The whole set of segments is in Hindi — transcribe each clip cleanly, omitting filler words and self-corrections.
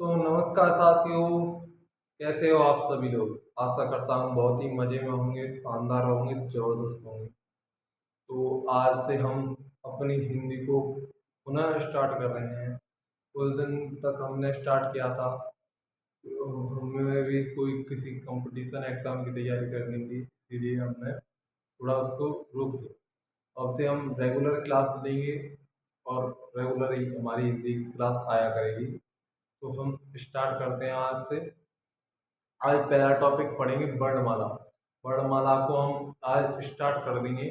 तो नमस्कार साथियों, कैसे हो आप सभी लोग? आशा करता हूँ बहुत ही मज़े में होंगे, शानदार होंगे, ज़बरदस्त होंगे। तो आज से हम अपनी हिंदी को पुनः स्टार्ट कर रहे हैं। कुछ दिन तक हमने स्टार्ट किया था, तो हमें भी कोई किसी कंपटीशन एग्ज़ाम की तैयारी करनी थी, इसीलिए हमने थोड़ा उसको रोक दिया। अब से हम रेगुलर क्लास लेंगे और रेगुलर ही हमारी हिंदी की क्लास आया करेगी। तो हम स्टार्ट करते हैं आज से। आज पहला टॉपिक पढ़ेंगे वर्णमाला। वर्णमाला को हम आज स्टार्ट कर देंगे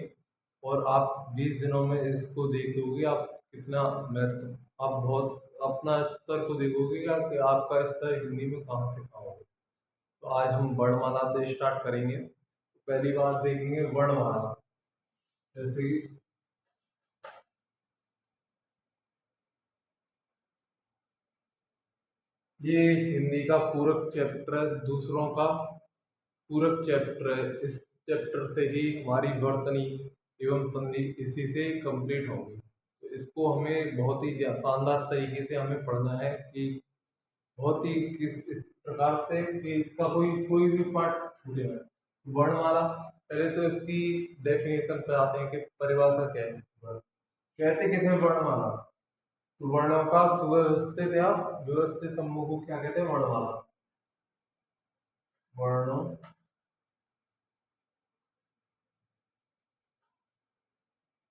और आप 20 दिनों में इसको देख लोगे। आप कितना महत्व, आप बहुत अपना स्तर को देखोगे कि आपका स्तर हिंदी में कहाँ से कहाँ होगा। तो आज हम वर्णमाला से स्टार्ट करेंगे। पहली बात देखेंगे वर्णमाला। जैसे कि ये हिंदी का पूरक चैप्टर है, दूसरों का पूरक चैप्टर है। इस चैप्टर से ही हमारी वर्तनी एवं संधि इसी से कंप्लीट होंगी। तो इसको हमें बहुत ही शानदार तरीके से हमें पढ़ना है कि बहुत ही इस प्रकार से कि इसका कोई कोई भी पार्ट छूटे ना। वर्णमाला, पहले तो इसकी डेफिनेशन पे आते हैं कि परिभाषा क्या है। कहते किसे वर्णमाला? तो वर्णों का सुव्यवस्थित या व्यवस्थित समूह को क्या कहते हैं? वर्णमाला। वर्णों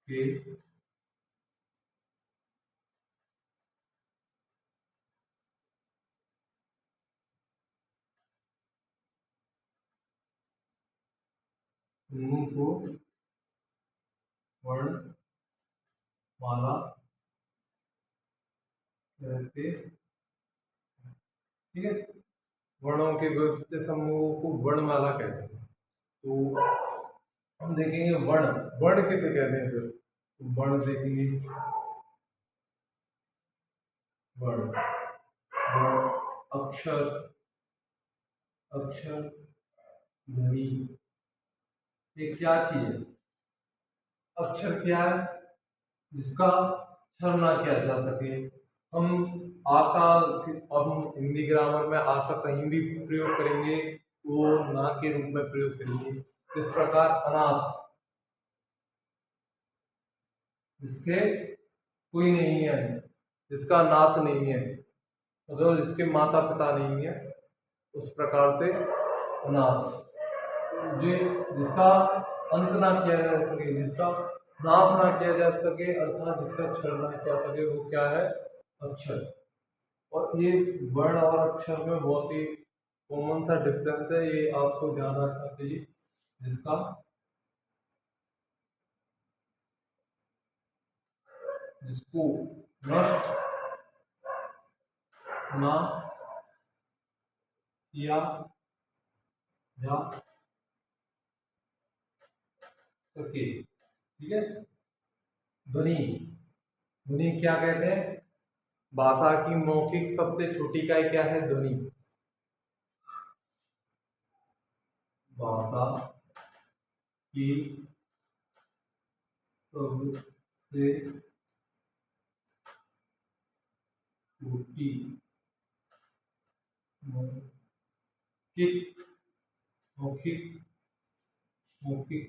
के समूह को वर्णमाला कहते। ठीक है, वर्णों के व्यवस्थित समूह को वर्णमाला कहते हैं। तो हम देखेंगे वर्ण, वर्ण किसे कहते हैं? फिर तो वर्ण देखेंगे। वर्ण, वर्ण, अक्षर, अक्षर, ध्वनि, ये क्या चीज है? अक्षर क्या है? जिसका क्षर ना किया जा सके। हम आ का, अब हम हिंदी ग्रामर में आ का कहीं भी प्रयोग करेंगे वो ना के रूप में प्रयोग करेंगे। इस प्रकार अनाथ, जिसके कोई नहीं है, जिसका नाथ नहीं है, मतलब जिसके माता पिता नहीं है, उस प्रकार से अनाथ। जो जिसका अंत ना किया जा सके, जिसका नाश ना किया जा सके, अर्थात जिसका क्षर ना किया जा सके, वो क्या है? अक्षर। और ये वर्ण और अक्षर में बहुत ही कॉमन सा डिफरेंस है, ये आपको ध्यान रखना चाहिए। जिसका जिसको नष्ट ना किया जा सके। ठीक है। ध्वनि, ध्वनि क्या कहते हैं? भाषा की मौखिक सबसे छोटी इकाई क्या है? ध्वनि। भाषा की सबसे छोटी मौखिक, मौखिक, मौखिक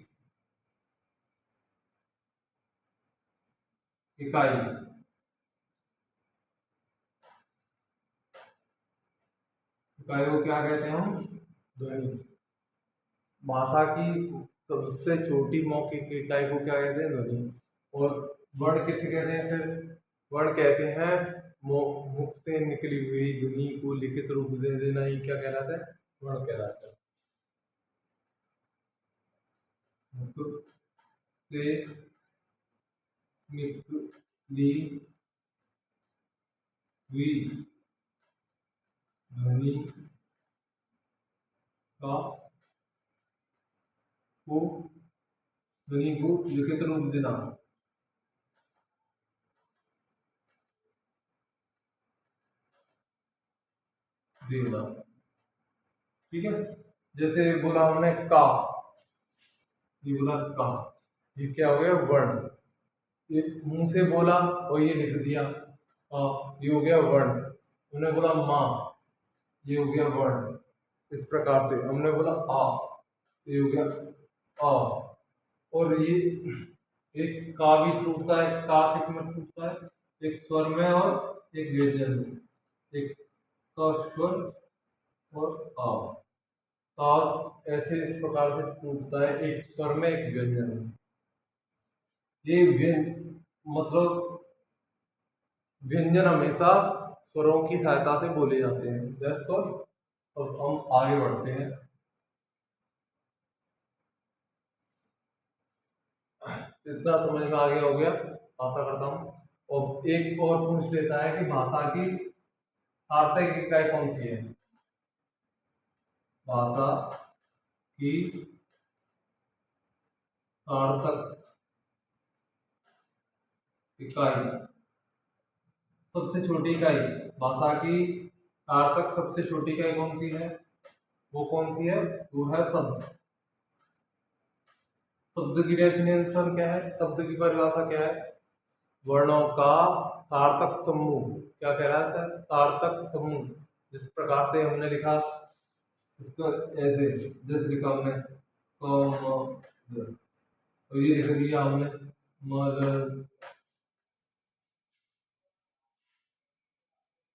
इकाई, इकाई को क्या कहते हैं हम? ध्वनि। भाषा की सबसे छोटी मौखिक इकाई को क्या कहते हैं? ध्वनि। और वर्ण किसे कहते हैं? फिर वर्ण कहते हैं मुख से निकली हुई ध्वनि को लिखित रूप दे देना, ही क्या कहलाता है? वर्ण कहलाता है। मुख से निकली हुई ध्वनि का को ध्वनि को लिखित रूप देना। देना, ठीक है। जैसे बोला हमने का, ये बोला का, ये क्या हो गया? वर्ण। ये मुंह से बोला और ये लिख दिया, ये हो गया वर्ण। हमने बोला माँ, ये हो गया वर्ण। इस प्रकार से हमने बोला आ, ये हो गया आ। और ये एक का भी टूटता है, का किस में टूटता है, एक स्वर में और एक व्यंजन में। एक का स्वर और आ, का ऐसे इस प्रकार से टूटता है, एक स्वर में एक व्यंजन में। ये मतलब व्यंजन हमेशा स्वरों की सहायता से बोले जाते हैं। जैसे अब हम आगे बढ़ते हैं। इतना समझ में आ गया हो गया, आशा करता हूँ। और एक और पूछ लेता है कि भाषा की सार्थक इकाई कौन सी है। भाषा की सार्थक इकाई, सबसे छोटी इकाई, भाषा की सार्थक सबसे छोटी इकाई कौन सी है, वो कौन सी है, वो है शब्द। शब्द की डेफिनेशन क्या है, शब्द की परिभाषा क्या है, वर्णों का सार्थक समूह। क्या कह रहा है सर, सार्थक समूह। जिस प्रकार से हमने लिखा इसको ऐसे, जैसे लिखा हमने तो ये लिख लिया हमने मदद